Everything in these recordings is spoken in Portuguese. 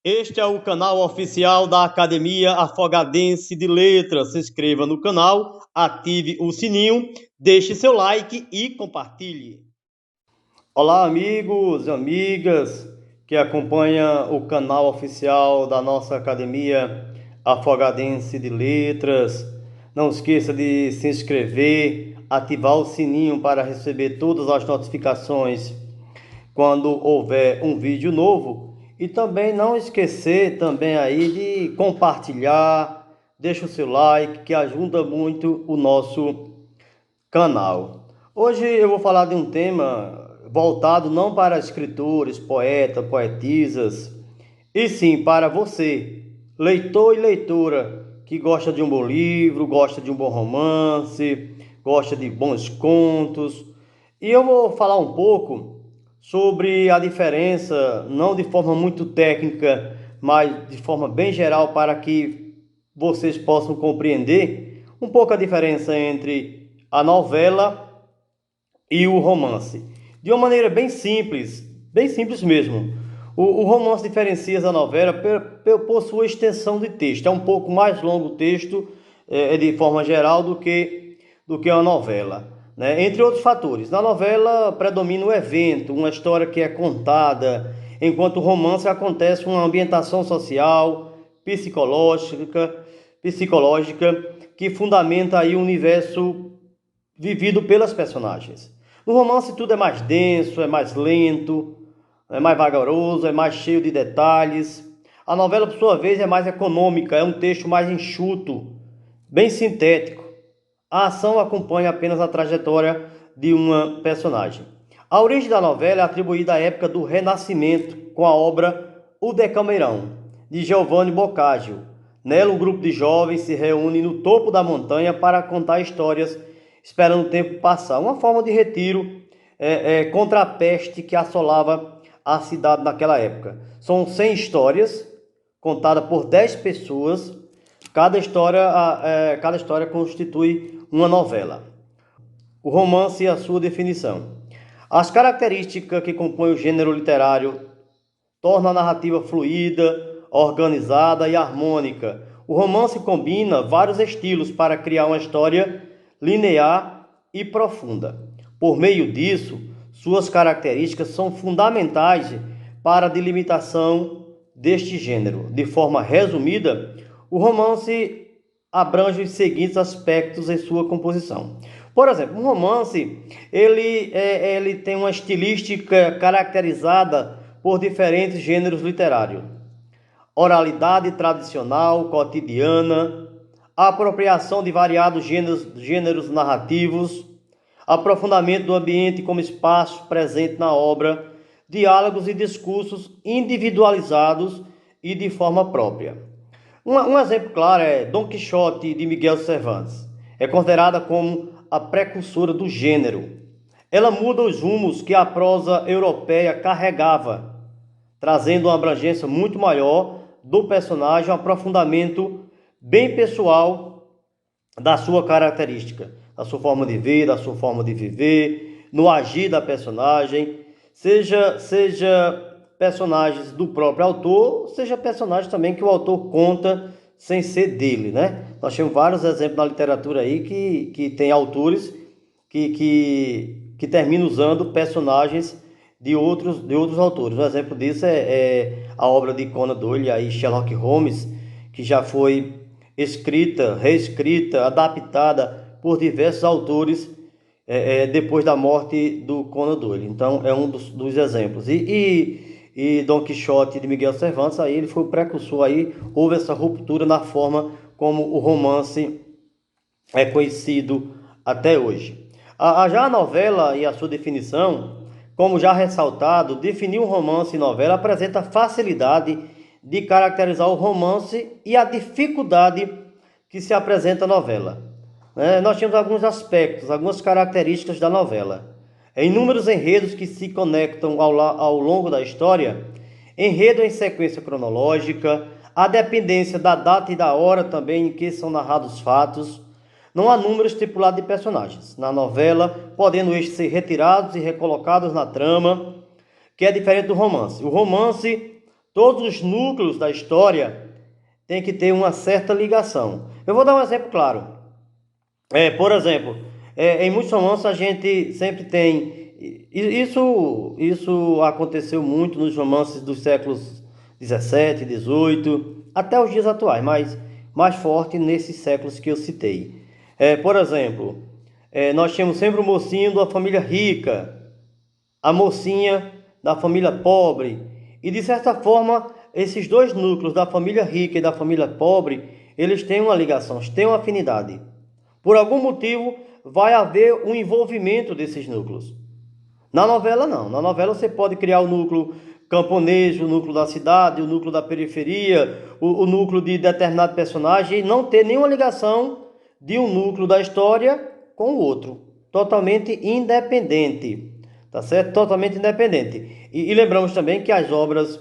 Este é o canal oficial da Academia Afogadense de Letras. Se inscreva no canal, ative o sininho, deixe seu like e compartilhe. Olá, amigos e amigas que acompanham o canal oficial da nossa Academia Afogadense de Letras. Não esqueça de se inscrever, ativar o sininho para receber todas as notificações quando houver um vídeo novo, e também não esquecer também aí de compartilhar, deixa o seu like que ajuda muito o nosso canal. Hoje eu vou falar de um tema voltado não para escritores, poetas, poetisas, e sim para você, leitor e leitora, que gosta de um bom livro, gosta de um bom romance, gosta de bons contos. E eu vou falar um pouco sobre a diferença, não de forma muito técnica, mas de forma bem geral, para que vocês possam compreender um pouco a diferença entre a novela e o romance. De uma maneira bem simples mesmo. O romance diferencia da novela por sua extensão de texto. É um pouco mais longo o texto, de forma geral, do que uma novela, né? Entre outros fatores. Na novela predomina o evento, uma história que é contada, enquanto o romance acontece uma ambientação social, psicológica que fundamenta aí o universo vivido pelas personagens. No romance tudo é mais denso, é mais lento, é mais vagaroso, é mais cheio de detalhes. A novela, por sua vez, é mais econômica, é um texto mais enxuto, bem sintético. A ação acompanha apenas a trajetória de uma personagem. A origem da novela é atribuída à época do Renascimento, com a obra O Decamerão, de Giovanni Boccaccio. Nela, um grupo de jovens se reúne no topo da montanha para contar histórias, esperando o tempo passar. Uma forma de retiro contra a peste que assolava a cidade naquela época. São 100 histórias, contadas por 10 pessoas. Cada história constitui uma novela. O romance e a sua definição. As características que compõem o gênero literário tornam a narrativa fluida, organizada e harmônica. O romance combina vários estilos para criar uma história linear e profunda. Por meio disso, suas características são fundamentais para a delimitação deste gênero. De forma resumida, o romance abrange os seguintes aspectos em sua composição. Por exemplo, um romance ele tem uma estilística caracterizada por diferentes gêneros literários: oralidade tradicional, cotidiana, a apropriação de variados gêneros narrativos, aprofundamento do ambiente como espaço presente na obra, diálogos e discursos individualizados e de forma própria. Um exemplo claro é Dom Quixote de Miguel Cervantes. É considerada como a precursora do gênero. Ela muda os rumos que a prosa europeia carregava, trazendo uma abrangência muito maior do personagem, um aprofundamento bem pessoal da sua característica, da sua forma de ver, da sua forma de viver, no agir da personagem, seja personagens do próprio autor, seja personagens também que o autor conta sem ser dele, né? Nós temos vários exemplos na literatura aí que tem autores que terminam usando personagens de outros autores. Um exemplo disso é a obra de Conan Doyle, aí Sherlock Holmes, que já foi escrita, reescrita, adaptada por diversos autores depois da morte do Conan Doyle. Então é um dos exemplos. E Dom Quixote de Miguel Cervantes, aí ele foi o precursor, aí houve essa ruptura na forma como o romance é conhecido até hoje. Já a novela e a sua definição, como já ressaltado, definir um romance e novela apresenta facilidade de caracterizar o romance e a dificuldade que se apresenta a novela. Nós temos alguns aspectos, algumas características da novela. Inúmeros enredos que se conectam ao longo da história, enredo em sequência cronológica, a dependência da data e da hora também em que são narrados os fatos. Não há número estipulado de personagens na novela, podendo estes ser retirados e recolocados na trama, que é diferente do romance. O romance, todos os núcleos da história têm que ter uma certa ligação. Eu vou dar um exemplo claro. Por exemplo, em muitos romances a gente sempre tem. Isso aconteceu muito nos romances dos séculos 17, 18, até os dias atuais, mas mais forte nesses séculos que eu citei. Por exemplo, nós tínhamos sempre o mocinho da família rica, a mocinha da família pobre, e de certa forma, esses dois núcleos, da família rica e da família pobre, eles têm uma ligação, eles têm uma afinidade. Por algum motivo, vai haver um envolvimento desses núcleos. Na novela, não. Na novela, você pode criar o núcleo camponês, o núcleo da cidade, o núcleo da periferia, o núcleo de determinado personagem, e não ter nenhuma ligação de um núcleo da história com o outro. Totalmente independente. Tá certo? Totalmente independente. E lembramos também que as obras,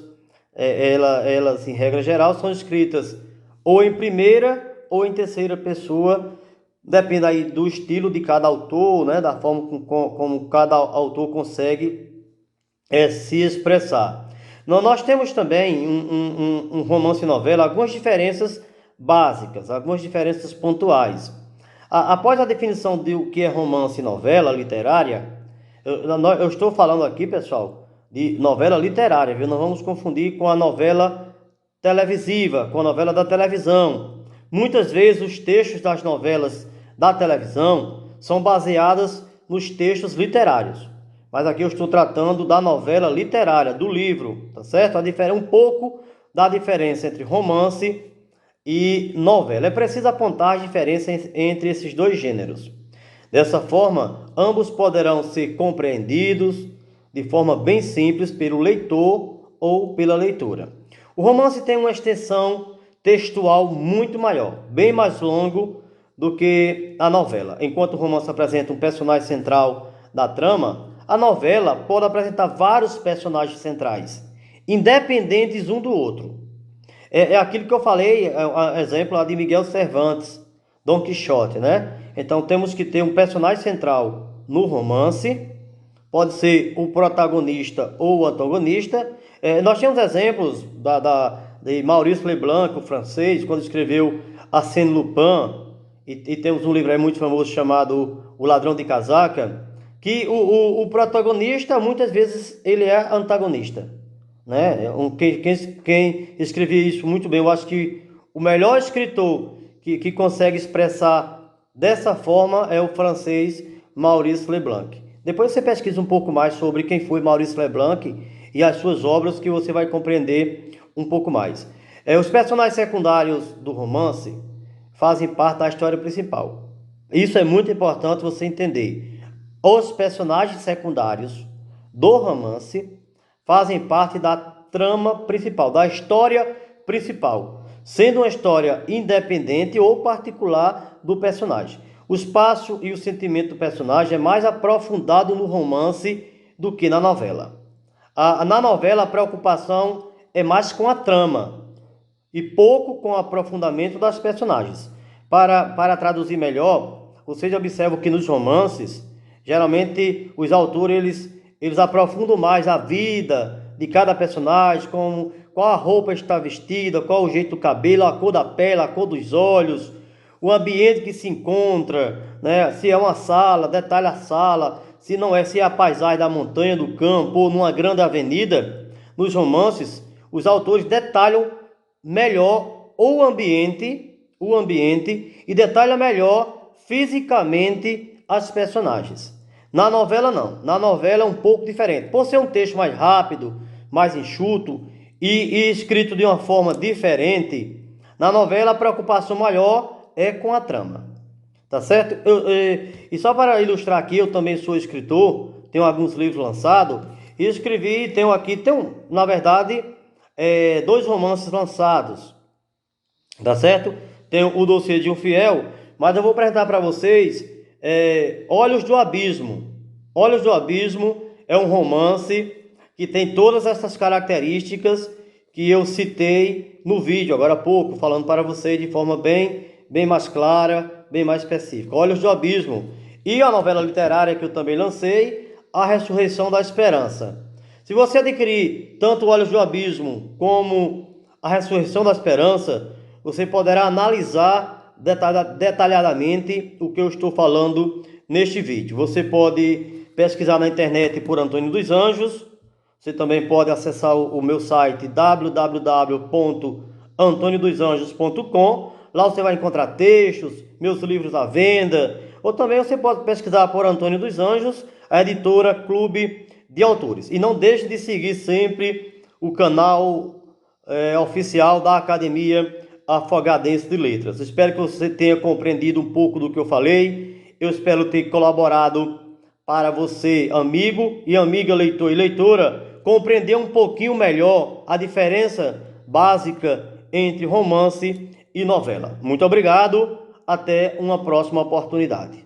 elas, em regra geral, são escritas ou em primeira ou em terceira pessoa. Depende aí do estilo de cada autor, né? Da forma como cada autor consegue se expressar. Nós temos também um romance e novela, algumas diferenças básicas, algumas diferenças pontuais. Após a definição de o que é romance e novela literária, eu estou falando aqui, pessoal, de novela literária, viu? Não vamos confundir com a novela televisiva, com a novela da televisão. Muitas vezes os textos das novelas da televisão são baseadas nos textos literários. Mas aqui eu estou tratando da novela literária, do livro, tá certo? Um pouco da diferença entre romance e novela. É preciso apontar as diferenças entre esses dois gêneros. Dessa forma, ambos poderão ser compreendidos de forma bem simples pelo leitor ou pela leitora. O romance tem uma extensão textual muito maior, bem mais longo do que a novela. Enquanto o romance apresenta um personagem central da trama, a novela pode apresentar vários personagens centrais, independentes um do outro. É aquilo que eu falei, exemplo lá de Miguel Cervantes, Dom Quixote, né? Então temos que ter um personagem central no romance, pode ser o protagonista ou o antagonista. Nós temos exemplos de Maurice Leblanc, o francês, quando escreveu Arsène Lupin, e temos um livro aí muito famoso chamado O Ladrão de Casaca, que o protagonista muitas vezes ele é antagonista, né? Quem escreveu isso muito bem, eu acho que o melhor escritor que consegue expressar dessa forma é o francês Maurice Leblanc. Depois você pesquisa um pouco mais sobre quem foi Maurice Leblanc e as suas obras, que você vai compreender um pouco mais. Os personagens secundários do romance fazem parte da história principal. Isso é muito importante você entender. Os personagens secundários do romance fazem parte da trama principal, da história principal, sendo uma história independente ou particular do personagem. O espaço e o sentimento do personagem é mais aprofundado no romance do que na novela. Na novela, a preocupação é mais com a trama e pouco com o aprofundamento das personagens. Para traduzir melhor, vocês observam que nos romances, geralmente os autores eles aprofundam mais a vida de cada personagem, como qual a roupa está vestida, qual o jeito do cabelo, a cor da pele, a cor dos olhos, o ambiente que se encontra, né? Se é uma sala, detalha a sala, se não é, se é a paisagem da montanha, do campo ou numa grande avenida. Nos romances, os autores detalham melhor o ambiente e detalha melhor fisicamente as personagens. Na novela não, na novela é um pouco diferente. Por ser um texto mais rápido, mais enxuto e escrito de uma forma diferente, na novela a preocupação maior é com a trama. Tá certo? E só para ilustrar aqui, eu também sou escritor, tenho alguns livros lançados, e escrevi, na verdade, 2 romances lançados. Tá certo? Tenho o Dossiê de um Fiel, mas eu vou apresentar para vocês Olhos do Abismo. Olhos do Abismo é um romance que tem todas essas características que eu citei no vídeo agora há pouco, falando para vocês de forma bem mais clara, bem mais específica. Olhos do Abismo. E a novela literária que eu também lancei, A Ressurreição da Esperança. Se você adquirir tanto Olhos do Abismo como A Ressurreição da Esperança, você poderá analisar detalhadamente o que eu estou falando neste vídeo. Você pode pesquisar na internet por Antônio dos Anjos. Você também pode acessar o meu site www.antoniodosAnjos.com. Lá você vai encontrar textos, meus livros à venda. Ou também você pode pesquisar por Antônio dos Anjos, a editora Clube de Autores. E não deixe de seguir sempre o canal oficial da Academia Afogadense de Letras. Espero que você tenha compreendido um pouco do que eu falei. Eu espero ter colaborado para você, amigo e amiga, leitor e leitora, compreender um pouquinho melhor a diferença básica entre romance e novela. Muito obrigado, até uma próxima oportunidade.